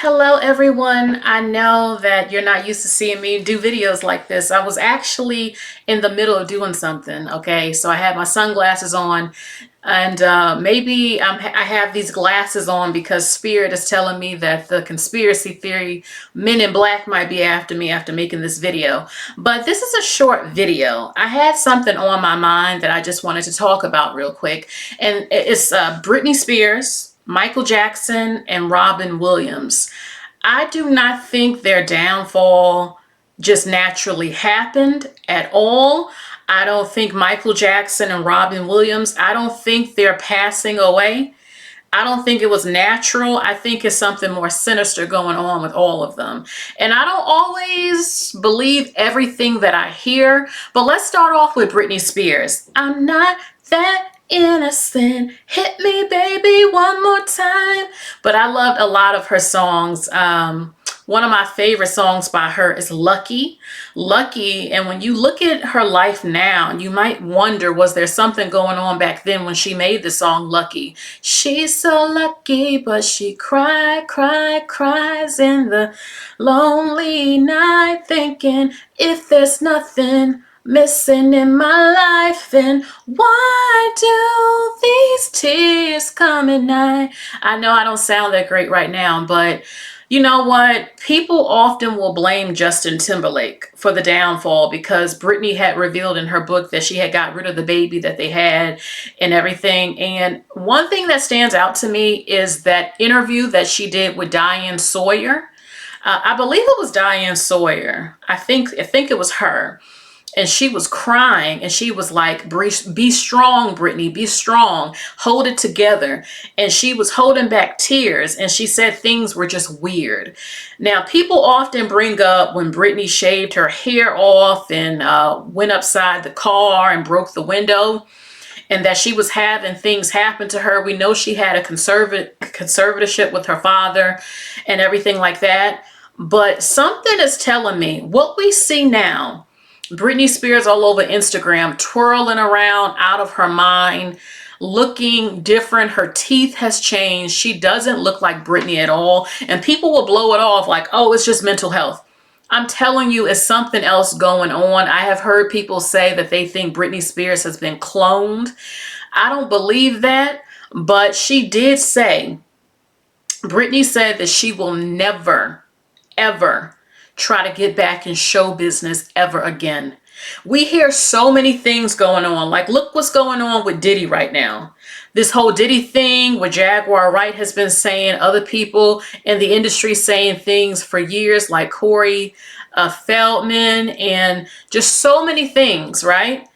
Hello everyone. I know that you're not used to seeing me do videos like this. I was actually in the middle of doing something, okay? So I had my sunglasses on and maybe I have these glasses on because Spirit is telling me that the conspiracy theory Men in Black might be after me after making this video. But this is a short video. I had something on my mind that I just wanted to talk about real quick. And it's Britney Spears, Michael Jackson, and Robin Williams. I do not think their downfall just naturally happened at all. I don't think Michael Jackson and Robin Williams, I don't think they're passing away. I don't think it was natural. I think it's something more sinister going on with all of them. And I don't always believe everything that I hear, but let's start off with Britney Spears. I'm not that innocent. Hit me, baby, one more time. But I loved a lot of her songs. One of my favorite songs by her is Lucky. Lucky, and when you look at her life now, you might wonder, was there something going on back then when she made the song Lucky? She's so lucky, but she cries in the lonely night, thinking if there's nothing missing in my life, then why do these tears come at night? I know I don't sound that great right now, but you know what? People often will blame Justin Timberlake for the downfall because Britney had revealed in her book that she had got rid of the baby that they had and everything. And one thing that stands out to me is that interview that she did with Diane Sawyer. I believe it was Diane Sawyer. I think it was her. And she was crying and she was like, be strong, Britney, be strong, hold it together. And she was holding back tears and she said things were just weird. Now, people often bring up when Britney shaved her hair off and went upside the car and broke the window and that she was having things happen to her. We know she had a conservatorship with her father and everything like that. But something is telling me what we see now, Britney Spears all over Instagram, twirling around out of her mind, looking different. Her teeth has changed. She doesn't look like Britney at all. And people will blow it off like, oh, it's just mental health. I'm telling you, it's something else going on. I have heard people say that they think Britney Spears has been cloned. I don't believe that, but she did say, Britney said that she will never, ever try to get back in show business ever again. We hear so many things going on. Like, look what's going on with Diddy right now. This whole Diddy thing where Jaguar Wright has been saying, other people in the industry saying things for years, like Corey Feldman, and just so many things, right?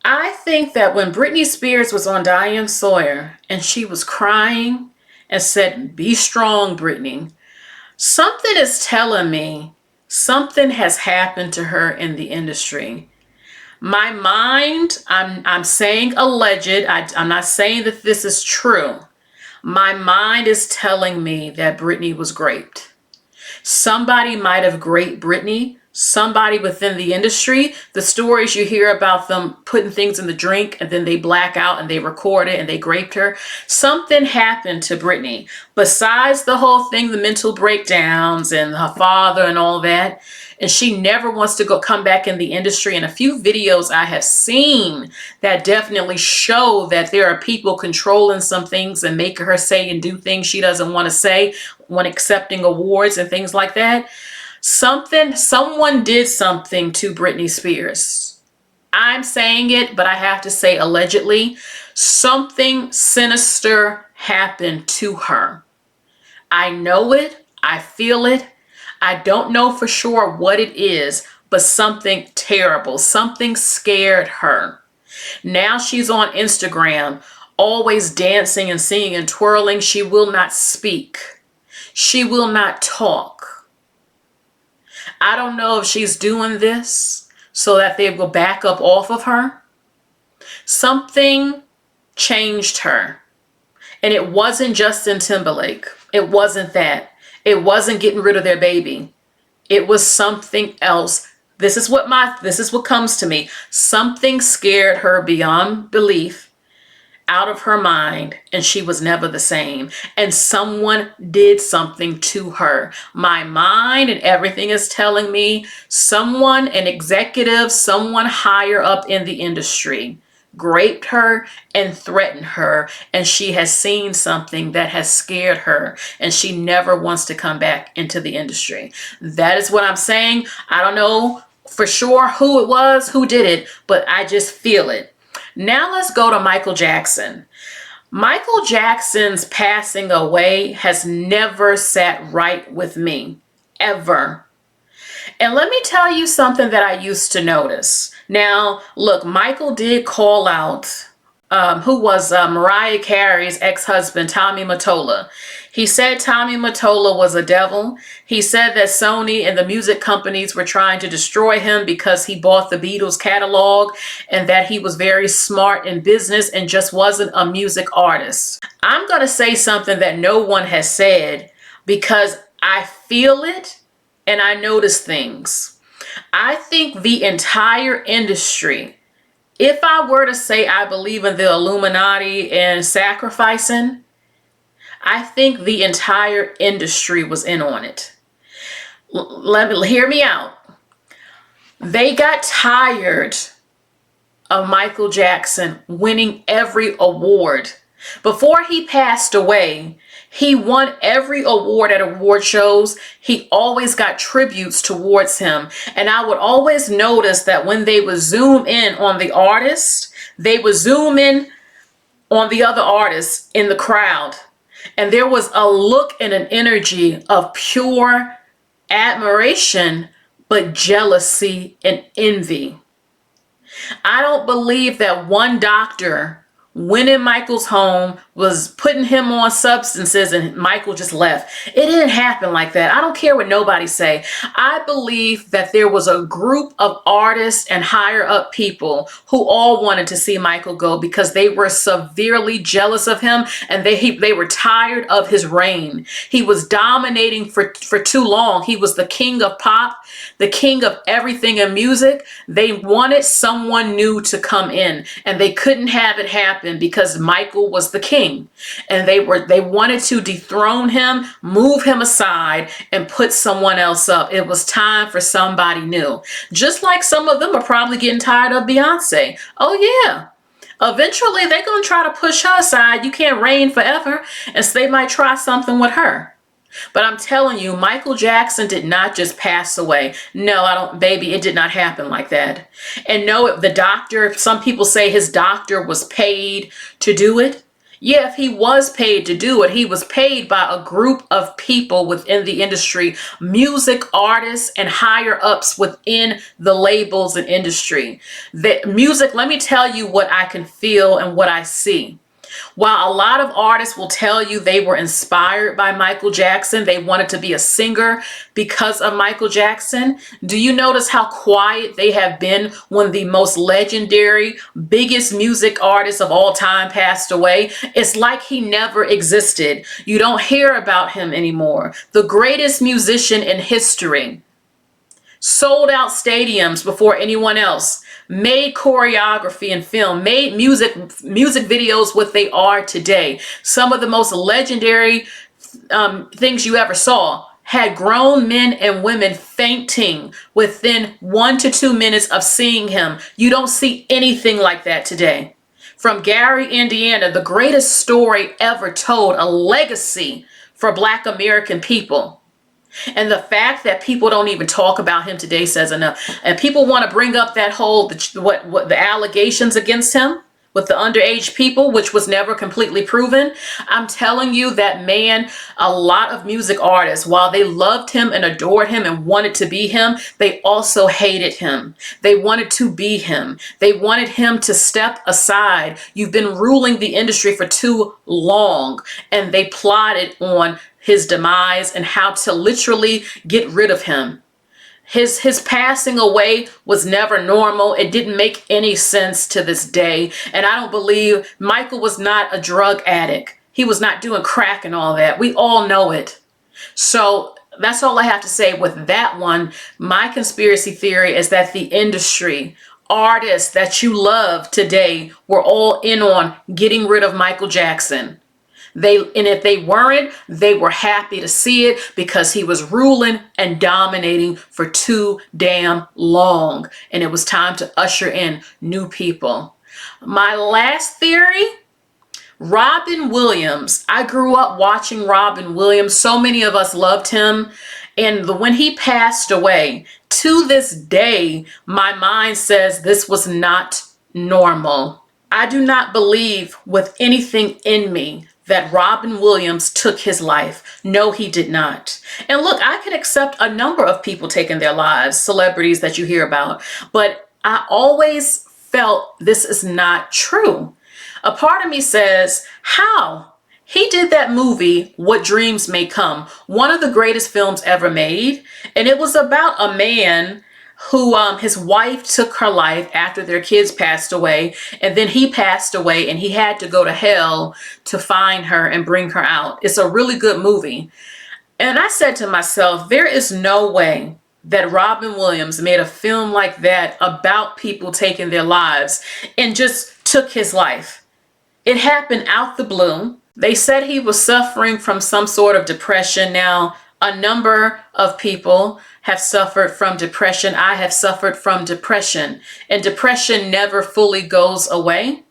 I think that when Britney Spears was on Diane Sawyer and she was crying and said, be strong, Britney, something is telling me something has happened to her in the industry. My mind, I'm saying alleged. I'm not saying that this is true. My mind is telling me that Britney was raped. Somebody might have raped Britney. Somebody within the industry, the stories you hear about them putting things in the drink and then they black out and they record it and they raped her. Something happened to Britney. Besides the whole thing, the mental breakdowns and her father and all that. And she never wants to come back in the industry. And a few videos I have seen that definitely show that there are people controlling some things and making her say and do things she doesn't want to say when accepting awards and things like that. Someone did something to Britney Spears. I'm saying it, but I have to say allegedly, something sinister happened to her. I know it. I feel it. I don't know for sure what it is, but something terrible, something scared her. Now she's on Instagram, always dancing and singing and twirling. She will not speak. She will not talk. I don't know if she's doing this so that they will back up off of her. Something changed her. And it wasn't Justin Timberlake. It wasn't that. It wasn't getting rid of their baby. It was something else. This is what comes to me. Something scared her beyond belief. out of her mind, and she was never the same. And someone did something to her. My mind and everything is telling me someone, an executive, someone higher up in the industry, raped her and threatened her, and she has seen something that has scared her, and she never wants to come back into the industry. That is what I'm saying. I don't know for sure who it was, who did it, but I just feel it. Now let's go to Michael Jackson. Michael Jackson's passing away has never sat right with me, ever. And let me tell you something that I used to notice. Now, look, Michael did call out who was Mariah Carey's ex-husband, Tommy Mottola. He said Tommy Mottola was a devil. He said that Sony and the music companies were trying to destroy him because he bought the Beatles catalog, and that he was very smart in business and just wasn't a music artist. I'm going to say something that no one has said because I feel it and I notice things. I think the entire industry, if I were to say I believe in the Illuminati and sacrificing, I think the entire industry was in on it. Hear me out. They got tired of Michael Jackson winning every award. Before he passed away, he won every award at award shows. He always got tributes towards him. And I would always notice that when they would zoom in on the artist, they would zoom in on the other artists in the crowd. And there was a look and an energy of pure admiration, but jealousy and envy. I don't believe that one doctor went in Michael's home, was putting him on substances, and Michael just left. It didn't happen like that. I don't care what nobody say. I believe that there was a group of artists and higher up people who all wanted to see Michael go because they were severely jealous of him, and they were tired of his reign. He was dominating for too long. He was the king of pop, the king of everything in music. They wanted someone new to come in, and they couldn't have it happen because Michael was the king, and they wanted to dethrone him, move him aside, and put someone else up. It was time for somebody new. Just like some of them are probably getting tired of Beyonce. Oh yeah. Eventually they're going to try to push her aside. You can't reign forever. And so they might try something with her. But I'm telling you, Michael Jackson did not just pass away. No, baby, it did not happen like that. And no, the doctor, some people say his doctor was paid to do it. Yeah, if he was paid to do it, he was paid by a group of people within the industry, music artists and higher ups within the labels and industry. The music, let me tell you what I can feel and what I see. While a lot of artists will tell you they were inspired by Michael Jackson, they wanted to be a singer because of Michael Jackson, do you notice how quiet they have been when the most legendary, biggest music artist of all time passed away? It's like he never existed. You don't hear about him anymore. The greatest musician in history, sold out stadiums before anyone else, made choreography and film, made music videos what they are today. Some of the most legendary things you ever saw had grown men and women fainting within 1 to 2 minutes of seeing him. You don't see anything like that today. From Gary, Indiana, the greatest story ever told, a legacy for Black American people. And the fact that people don't even talk about him today says enough. And people want to bring up that whole, what the allegations against him with the underage people, which was never completely proven. I'm telling you, that man, a lot of music artists, while they loved him and adored him and wanted to be him, they also hated him. They wanted to be him. They wanted him to step aside. You've been ruling the industry for too long. And they plotted on his demise and how to literally get rid of him. His passing away was never normal. It didn't make any sense to this day. And I don't believe Michael was not a drug addict. He was not doing crack and all that. We all know it. So that's all I have to say with that one. My conspiracy theory is that the industry artists that you love today were all in on getting rid of Michael Jackson. And if they weren't, they were happy to see it because he was ruling and dominating for too damn long. And it was time to usher in new people. My last theory, Robin Williams. I grew up watching Robin Williams. So many of us loved him. And when he passed away, to this day, my mind says this was not normal. I do not believe with anything in me that Robin Williams took his life. No, he did not. And look, I can accept a number of people taking their lives, celebrities that you hear about, but I always felt this is not true. A part of me says, how? He did that movie, What Dreams May Come, one of the greatest films ever made. And it was about a man who his wife took her life after their kids passed away, and then he passed away and he had to go to hell to find her and bring her out. It's a really good movie. And I said to myself, there is no way that Robin Williams made a film like that about people taking their lives and just took his life. It happened out the blue. They said he was suffering from some sort of depression. Now, a number of people have suffered from depression. I have suffered from depression, and depression never fully goes away.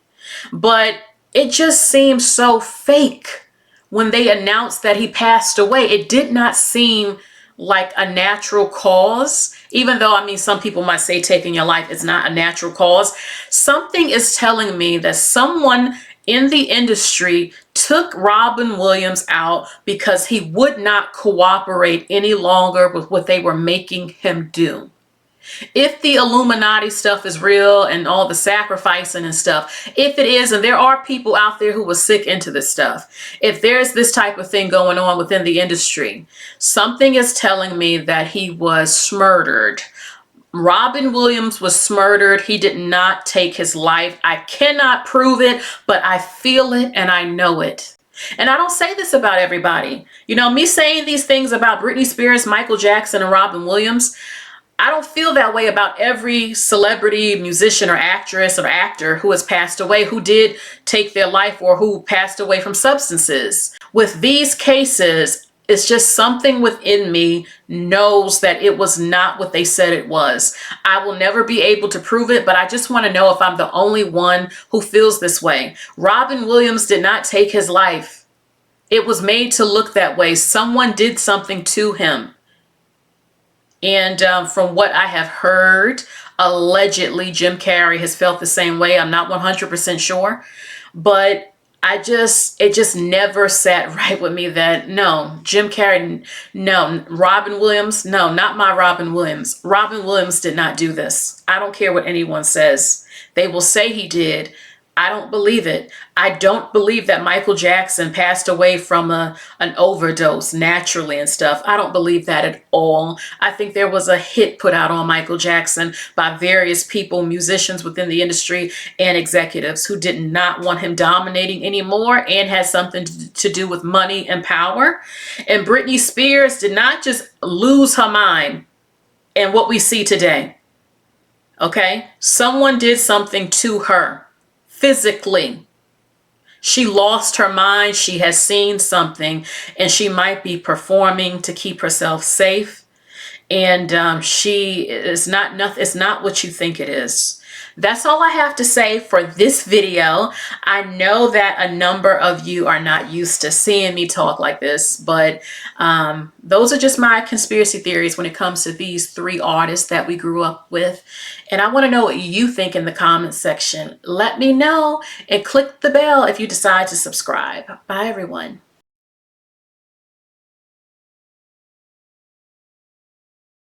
But it just seems so fake when they announced that he passed away. It did not seem like a natural cause, even though, I mean, some people might say taking your life is not a natural cause. Something is telling me that someone in the industry took Robin Williams out because he would not cooperate any longer with what they were making him do. If the Illuminati stuff is real and all the sacrificing and stuff, if it is, and there are people out there who were sick into this stuff, if there's this type of thing going on within the industry, something is telling me that he was murdered. Robin Williams was murdered. He did not take his life. I cannot prove it, but I feel it and I know it. And I don't say this about everybody. You know, me saying these things about Britney Spears, Michael Jackson, and Robin Williams, I don't feel that way about every celebrity, musician, or actress or actor who has passed away, who did take their life or who passed away from substances. With these cases, it's just something within me knows that it was not what they said it was. I will never be able to prove it, but I just want to know if I'm the only one who feels this way. Robin Williams did not take his life. It was made to look that way. Someone did something to him. And from what I have heard, allegedly Jim Carrey has felt the same way. I'm not 100% sure, but it just never sat right with me that no, Jim Carrey, no, Robin Williams, no, not my Robin Williams. Robin Williams did not do this. I don't care what anyone says. They will say he did. I don't believe it. I don't believe that Michael Jackson passed away from an overdose naturally and stuff. I don't believe that at all. I think there was a hit put out on Michael Jackson by various people, musicians within the industry and executives who did not want him dominating anymore and had something to do with money and power. And Britney Spears did not just lose her mind in what we see today. Okay? Someone did something to her. Physically, she lost her mind. She has seen something, and she might be performing to keep herself safe. And she is not nothing. It's not what you think it is. That's all I have to say for this video. I know that a number of you are not used to seeing me talk like this, but those are just my conspiracy theories when it comes to these three artists that we grew up with. And I want to know what you think in the comments section. Let me know and click the bell if you decide to subscribe. Bye, everyone.